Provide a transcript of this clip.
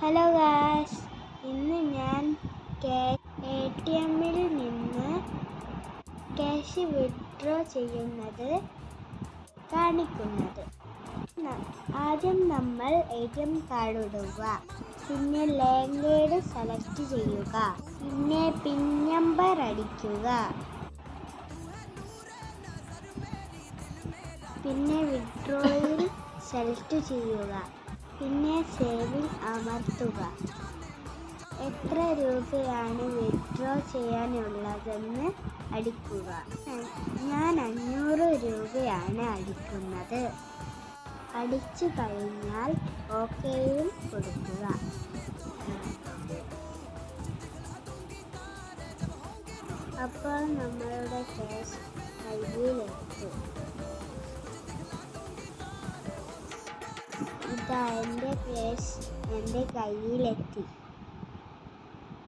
Hello guys, ഇന്ന് ഞാൻ ATMൽ നിന്ന് ക്യാഷ് വിഡ്രോ ചെയ്യുന്നത് കാണിക്കുന്നത്. ആദ്യം നമ്മൾ ATM കാർഡ് ഇടുക, പിന്നെ ലാംഗ്വേജ് സെലക്ട് ചെയ്യുക, പിന്നെ പിൻ നമ്പർ അടിക്കുക, പിന്നെ വിഡ്രോയിൽ സെലക്ട് ചെയ്യുക, പിന്നെ സേവിൽ അമർത്തുക. എത്ര രൂപയാണ് വിഡ്രോ ചെയ്യാനുള്ളതെന്ന് അടിക്കുക. ഞാൻ 500 രൂപയാണ് അടിക്കുന്നത്. അടിച്ചു കഴിഞ്ഞാൽ ഓക്കെയിൽ കൊടുക്കുക. അപ്പോൾ നമ്മളുടെ ക്യാഷ് കയ്യിലെത്തും. ഇതാ എൻ്റെ ക്യാഷ് എൻ്റെ കയ്യിലെത്തി.